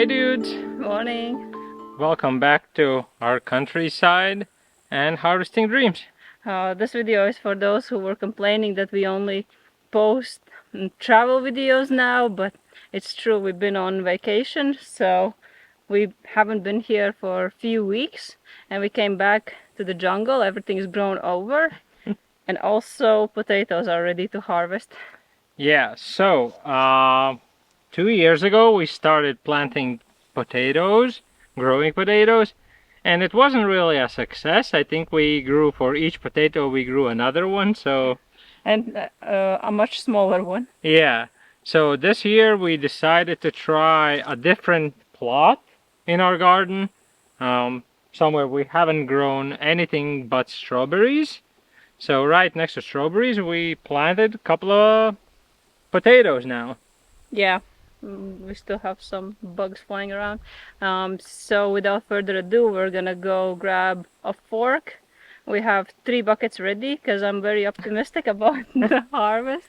Hey dudes! Morning. Welcome back to our countryside and harvesting dreams. This video is for those who were complaining that we only post travel videos now, but it's true, we've been on vacation, so we haven't been here for a few weeks, and we came back to the jungle. Everything is grown over, and also potatoes are ready to harvest. Yeah, so 2 years ago we started planting potatoes, growing potatoes, and it wasn't really a success. I think we grew for each potato, we grew another one, so... And a much smaller one. Yeah, so this year we decided to try a different plot in our garden, somewhere we haven't grown anything but strawberries. So right next to strawberries we planted a couple of potatoes now. Yeah, we still have some bugs flying around. So without further ado, we're gonna go grab a fork. We have 3 buckets ready because I'm very optimistic about the harvest.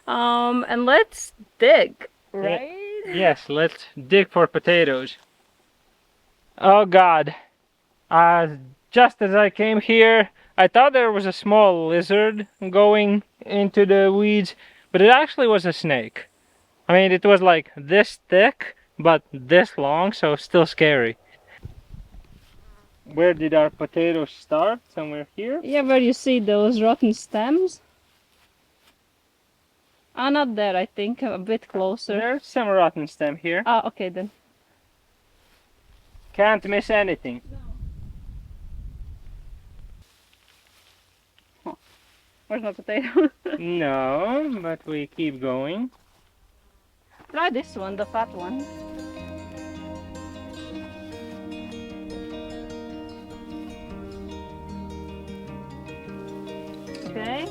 And let's dig, right? Yes, let's dig for potatoes. Oh God, just as I came here, I thought there was a small lizard going into the weeds, but it actually was a snake. I mean, it was like this thick, but this long, so still scary. Where did our potatoes start? Somewhere here? Yeah, where you see those rotten stems? Ah, not there, I think, a bit closer. There's some rotten stem here. Ah, okay then. Can't miss anything. Where's my potato? No, but we keep going. Try this one, the fat one. Okay.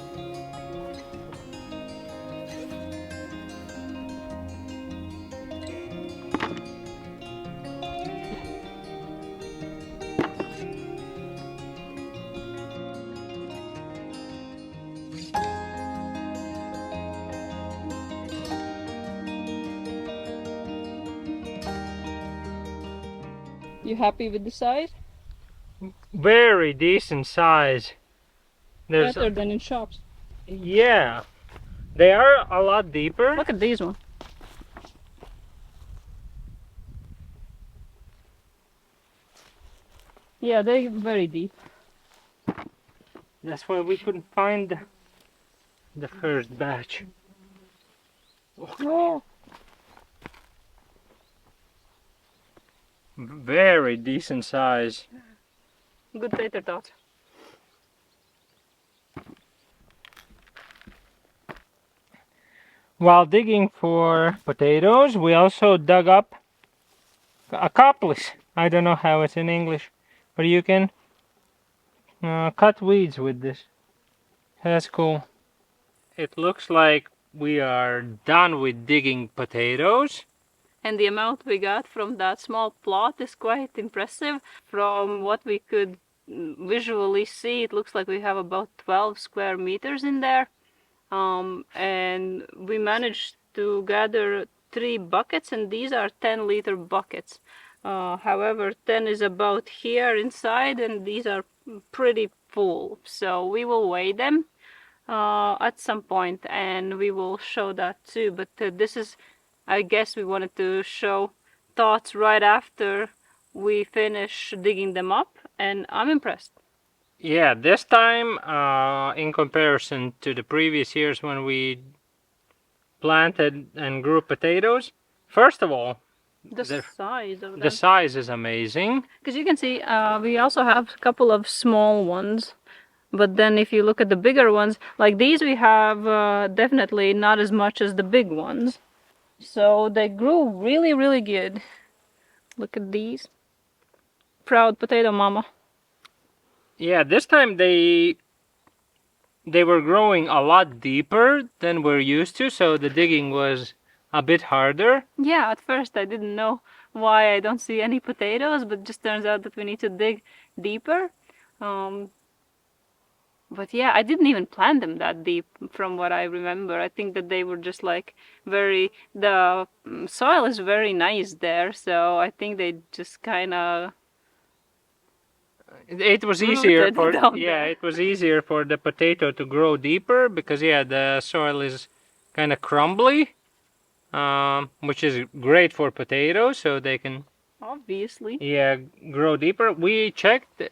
You happy with the size? Very decent size. Better than in shops. Yeah, they are a lot deeper. Look at these ones. Yeah, they're very deep. That's why we couldn't find the first batch. Oh. Very decent size. Good tater tot. While digging for potatoes, we also dug up a coppice. I don't know how it's in English, but you can cut weeds with this. That's cool. It looks like we are done with digging potatoes. And the amount we got from that small plot is quite impressive. From what we could visually see, it looks like we have about 12 square meters in there. And we managed to gather 3 buckets, and these are 10-liter buckets. However, 10 is about here inside, and these are pretty full. So we will weigh them at some point, and we will show that too. But this is, I guess we wanted to show thoughts right after we finish digging them up, and I'm impressed. Yeah, this time, in comparison to the previous years when we planted and grew potatoes, first of all, the size of them. The size is amazing. Because you can see, we also have a couple of small ones. But then if you look at the bigger ones, like these we have definitely not as much as the big ones. So they grew really, really good. Look at these. Proud potato mama. Yeah, this time they were growing a lot deeper than we're used to, so the digging was a bit harder. Yeah, at first I didn't know why I don't see any potatoes, but it just turns out that we need to dig deeper. But But yeah, I didn't even plant them that deep from what I remember. I think that they were just like the soil is very nice there, so I think they just kind of It was easier rooted down yeah, there. it was easier for the potato to grow deeper because yeah, the soil is kind of crumbly, which is great for potatoes, so they can Obviously. yeah grow deeper. We checked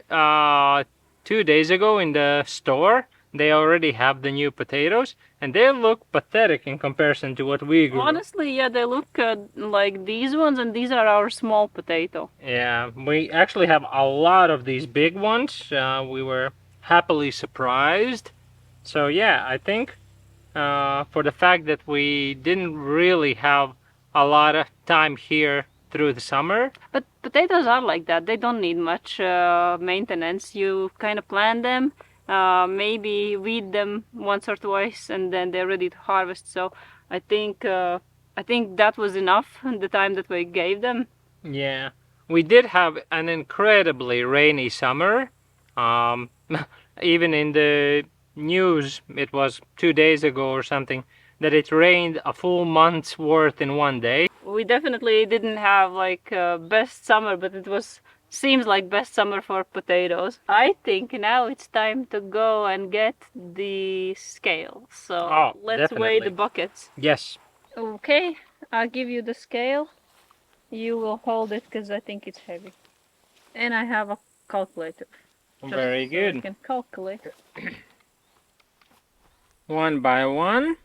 2 days ago in the store. They already have the new potatoes, and they look pathetic in comparison to what we grew. Honestly, yeah, they look like these ones, and these are our small potato. Yeah, we actually have a lot of these big ones. We were happily surprised. So yeah, I think for the fact that we didn't really have a lot of time here through the summer. But potatoes are like that. They don't need much maintenance. You kind of plant them, maybe weed them once or twice, and then they're ready to harvest. So I think that was enough the time that we gave them. Yeah, we did have an incredibly rainy summer. Um, even in the news, it was 2 days ago or something, that it rained a full month's worth in one day. We definitely didn't have like best summer, but it was seems like best summer for potatoes. I think now it's time to go and get the scale. So Oh, let's weigh the definitely. buckets. Yes. Okay, I'll give you the scale. You will hold it because I think it's heavy. And I have a calculator. Very So I good. can calculate. One by one.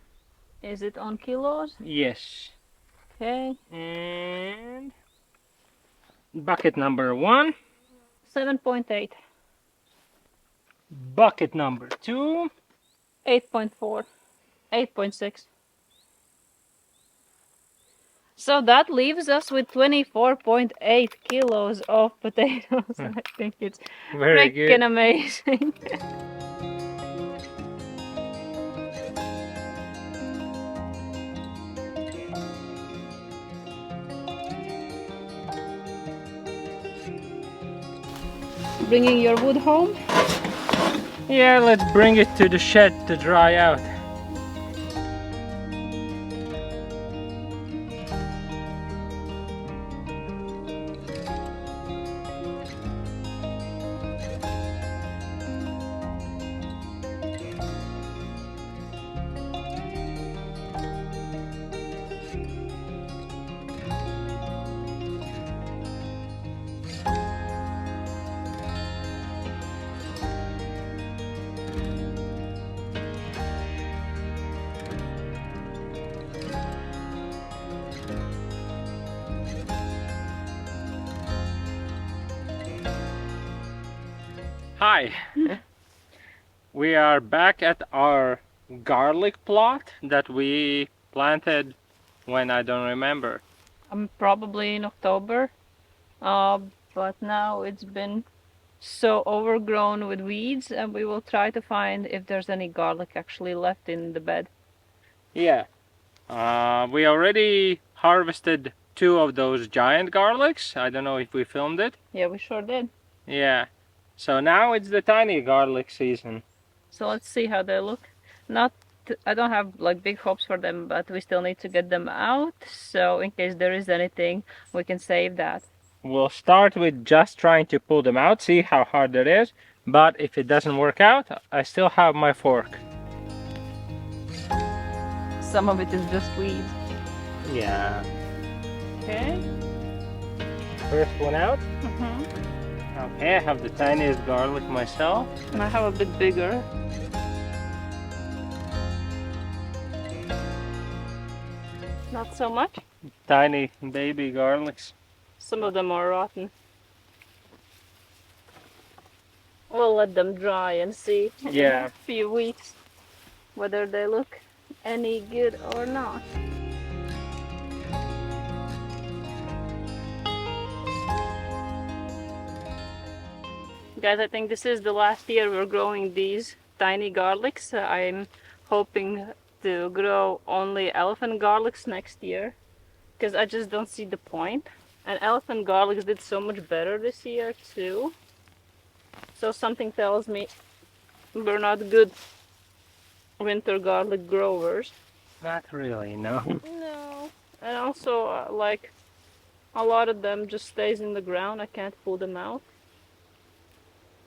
Is it on kilos? Yes. Okay. And bucket number 1. 7.8. Bucket number 2. 8.4. 8.6. So that leaves us with 24.8 kilos of potatoes. I think it's Very freaking good. amazing. Bringing your wood home? Yeah, let's bring it to the shed to dry out. Hi. We are back at our garlic plot that we planted when I don't remember. Probably in October. But now it's been so overgrown with weeds, and we will try to find if there's any garlic actually left in the bed. Yeah. We already harvested 2 of those giant garlics. I don't know if we filmed it. Yeah, we sure did. Yeah. So now it's the tiny garlic season. So let's see how they look. I don't have like big hopes for them, but we still need to get them out. So in case there is anything, we can save that. We'll start with just trying to pull them out, see how hard it is. But if it doesn't work out, I still have my fork. Some of it is just weeds. Yeah. Okay. First one out. Mm-hmm. Okay, I have the tiniest garlic myself. And I have a bit bigger. Not so much. Tiny baby garlics. Some of them are rotten. We'll let them dry and see in a few weeks whether they look any good or not. Guys, I think this is the last year we're growing these tiny garlics. I'm hoping to grow only elephant garlics next year because I just don't see the point. And elephant garlics did so much better this year too. So something tells me we're not good winter garlic growers. Not really, no. No. And also, like, a lot of them just stays in the ground. I can't pull them out.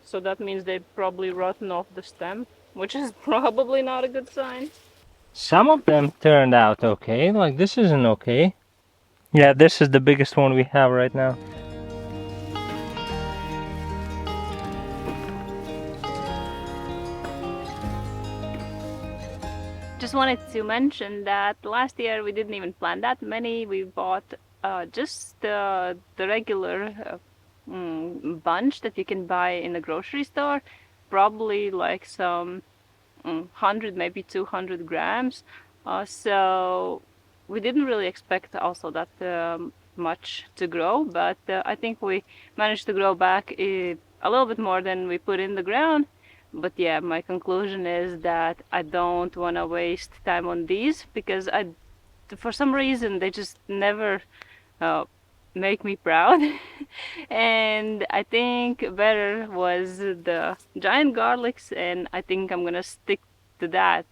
So that means they probably rotten off the stem, which is probably not a good sign. Some of them turned out okay, like this isn't okay. Yeah, this is the biggest one we have right now. Just wanted to mention that last year we didn't even plant that many. We bought just the regular bunch that you can buy in the grocery store, probably like some 100, maybe 200 grams. So we didn't really expect also that much to grow, but I think we managed to grow back a little bit more than we put in the ground. But yeah, my conclusion is that I don't want to waste time on these because for some reason, they just never uh, make me proud. And I think better was the giant garlics, and I think I'm gonna stick to that.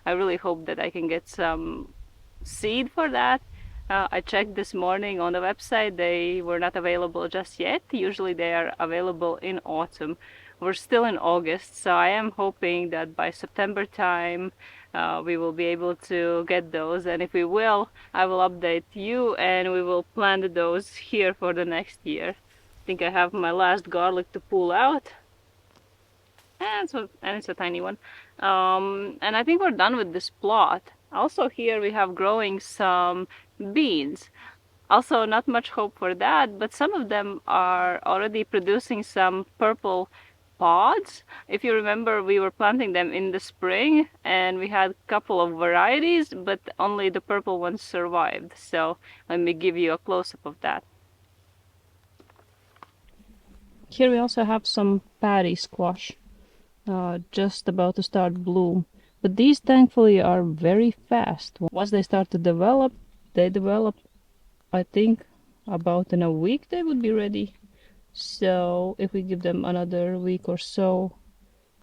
I really hope that I can get some seed for that. I checked this morning on the website, they were not available just yet. Usually they are available in autumn. We're still in August, so I am hoping that by September time we will be able to get those. And if we will, I will update you and we will plant those here for the next year. I think I have my last garlic to pull out. And it's a tiny one. And I think we're done with this plot. Also here we have growing some beans. Also not much hope for that, but some of them are already producing some purple pods. If you remember, we were planting them in the spring and we had a couple of varieties, but only the purple ones survived. So let me give you a close-up of that. Here we also have some patty squash. Just about to start bloom. But these thankfully are very fast. Once they start to develop, they develop, I think, about in a week they would be ready. So if we give them another week or so,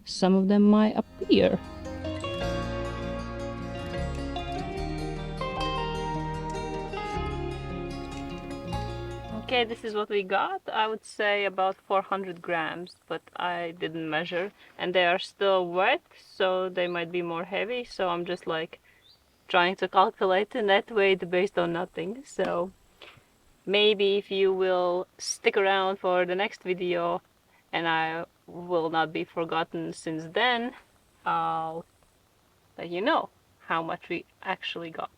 some of them might appear. Okay, this is what we got. I would say about 400 grams, but I didn't measure. And they are still wet, so they might be more heavy. So I'm just like trying to calculate the net weight based on nothing. So maybe if you will stick around for the next video and I will not be forgotten since then, I'll let you know how much we actually got.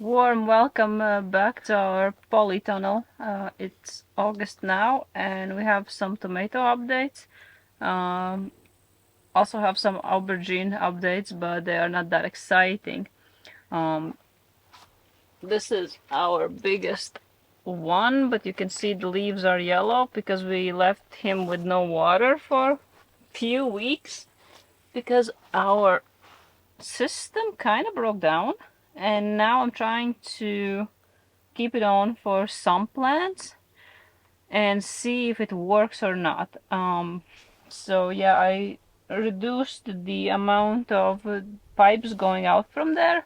Warm welcome back to our Polytunnel. It's August now and we have some tomato updates. Also have some aubergine updates, but they are not that exciting. This is our biggest one, but you can see the leaves are yellow because we left him with no water for a few weeks because our system kind of broke down. And now I'm trying to keep it on for some plants and see if it works or not. So yeah, I reduced the amount of pipes going out from there,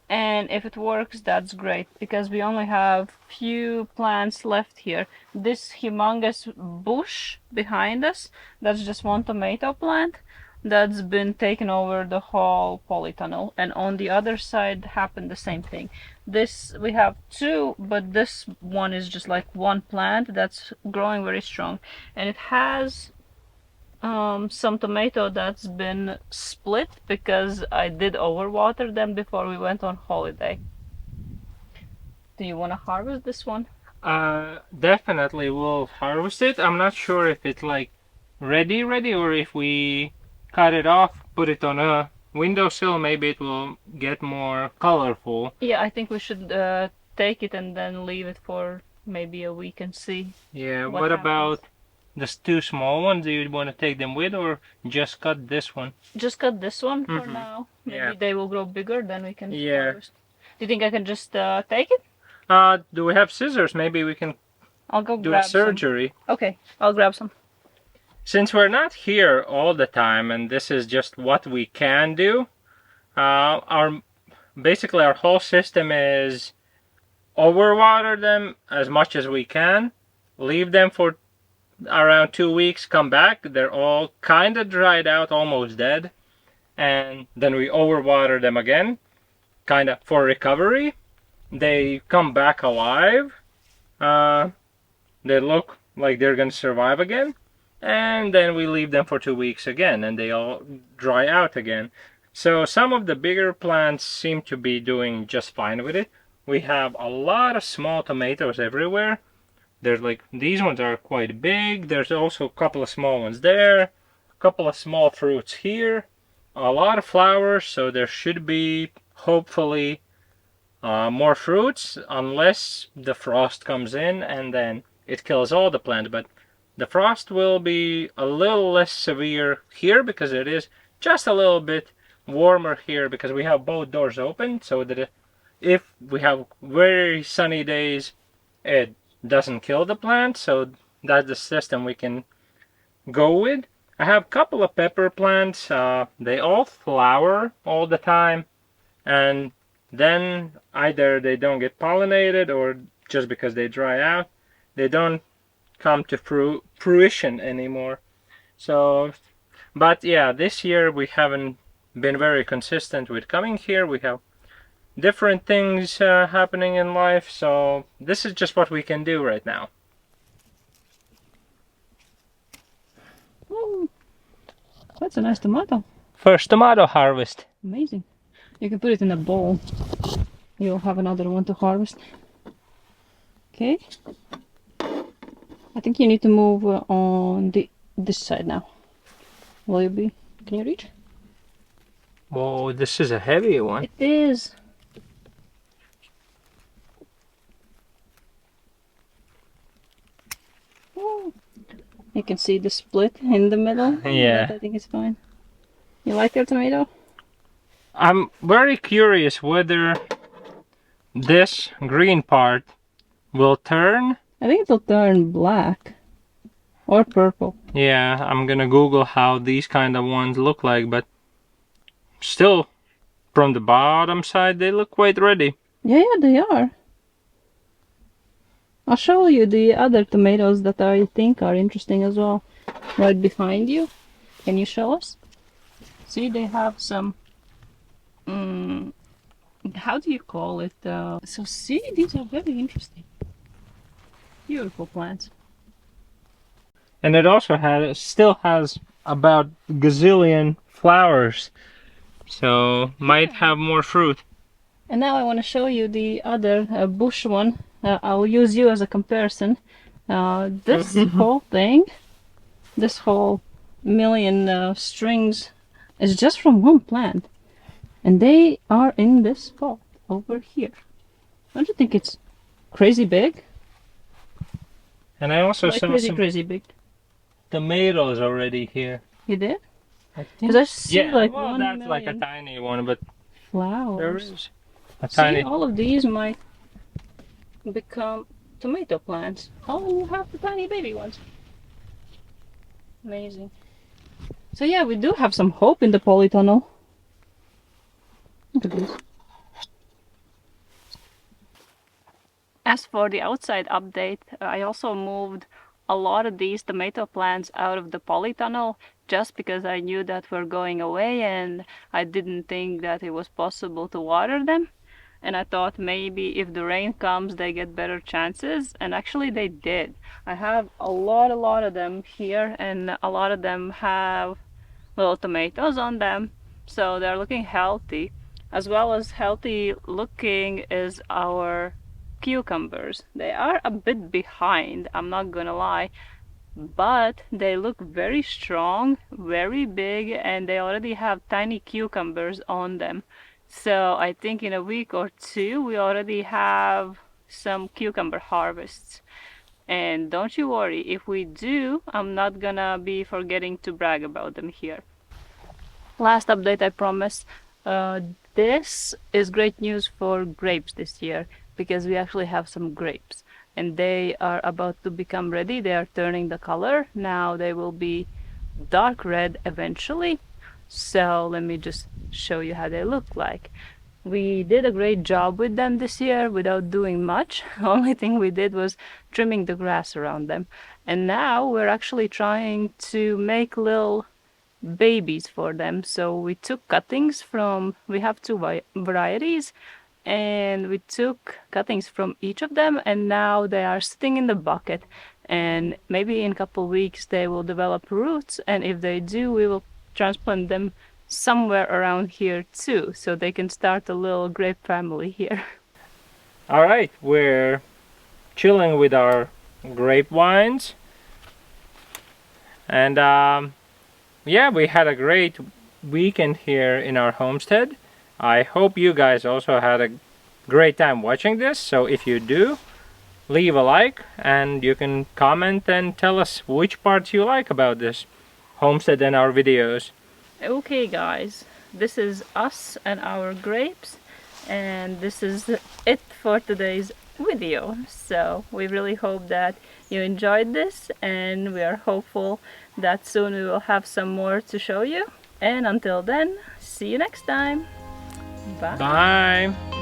and if it works, that's great because we only have few plants left here. This humongous bush behind us, that's just one tomato plant that's been taken over the whole polytunnel, and on the other side happened the same thing. This we have two, but this one is just like one plant that's growing very strong, and it has some tomato that's been split because I did overwater them before we went on holiday. Do you want to harvest this one? Definitely we'll harvest it. I'm not sure if it's like ready, or if we cut it off, put it on a windowsill, maybe it will get more colorful. Yeah, I think we should take it and then leave it for maybe a week and see. Yeah, what about the two small ones? Do you want to take them with or just cut this one? Just cut this one for now. Maybe they will grow bigger, then we can harvest. Do you think I can just take it? Do we have scissors? Maybe we can I'll go do grab a surgery. some. Okay, I'll grab some. since we're not here all the time and this is just what we can do, basically our whole system is overwater them as much as we can, leave them for around 2 weeks, come back, they're all kind of dried out, almost dead, and then we overwater them again, kind of for recovery. They come back alive. They look like they're gonna survive again, and then we leave them for 2 weeks again, and they all dry out again. So some of the bigger plants seem to be doing just fine with it. We have a lot of small tomatoes everywhere. There's like, these ones are quite big. There's also a couple of small ones there, a couple of small fruits here, a lot of flowers, so there should be hopefully more fruits, unless the frost comes in and then it kills all the plants. But the frost will be a little less severe here because it is just a little bit warmer here because we have both doors open, so that if we have very sunny days, it doesn't kill the plant. So that's the system we can go with. I have a couple of pepper plants. They all flower all the time, and then either they don't get pollinated, or just because they dry out, they don't come to fruition anymore. So, but yeah, this year we haven't been very consistent with coming here. We have different things happening in life, so this is just what we can do right now. Oh, that's a nice tomato. First tomato harvest. Amazing. You can put it in a bowl. You'll have another one to harvest. Okay. I think you need to move on this side now. Will you be? Can you reach? Whoa, this is a heavy one. It is. Oh. You can see the split in the middle. Yeah. But I think it's fine. You like your tomato? I'm very curious whether this green part will turn. I think it'll turn black or purple. Yeah, I'm gonna Google how these kind of ones look like, but still, from the bottom side, they look quite ready. Yeah, they are. I'll show you the other tomatoes that I think are interesting as well. Right behind you. Can you show us? See, they have some... how do you call it? So see, these are very interesting. Beautiful plants. And it also still has about gazillion flowers, so might have more fruit. And now I want to show you the other bush one. I'll use you as a comparison. This whole thing, this whole million strings is just from one plant. And they are in this spot over here. Don't you think it's crazy big? And I also Like saw some crazy big. tomatoes already here. You did? I think. Because I see Yeah, like well, 1 that's million like a tiny one, but flowers. there is a See, tiny. all of these might become tomato plants. Oh, you have the tiny baby ones. Amazing. So yeah, we do have some hope in the polytunnel. Look at this. As for the outside update, I also moved a lot of these tomato plants out of the polytunnel just because I knew that we're going away and I didn't think that it was possible to water them. And I thought maybe if the rain comes they get better chances, and actually they did. I have a lot of them here, and a lot of them have little tomatoes on them, so they're looking healthy. As well as healthy looking is our cucumbers. They are a bit behind, I'm not gonna lie, but they look very strong, very big, and they already have tiny cucumbers on them. So I think in a week or two we already have some cucumber harvests. And don't you worry, if we do, I'm not gonna be forgetting to brag about them here. Last update, I promise. This is great news for grapes this year because we actually have some grapes. and they are about to become ready. They are turning the color. Now they will be dark red eventually. So let me just show you how they look like. We did a great job with them this year without doing much. The only thing we did was trimming the grass around them. And now we're actually trying to make little babies for them. So we took cuttings from, we have two varieties, and we took cuttings from each of them, and now they are sitting in the bucket. And maybe in a couple weeks they will develop roots, and if they do, we will transplant them somewhere around here too, so they can start a little grape family here. All right, we're chilling with our grape wines, and yeah, we had a great weekend here in our homestead. I hope you guys also had a great time watching this. So if you do, leave a like, and you can comment and tell us which parts you like about this homestead and our videos. Okay guys, this is us and our grapes, and this is it for today's video. So we really hope that you enjoyed this, and we are hopeful that soon we will have some more to show you. And until then, see you next time. Bye. Bye.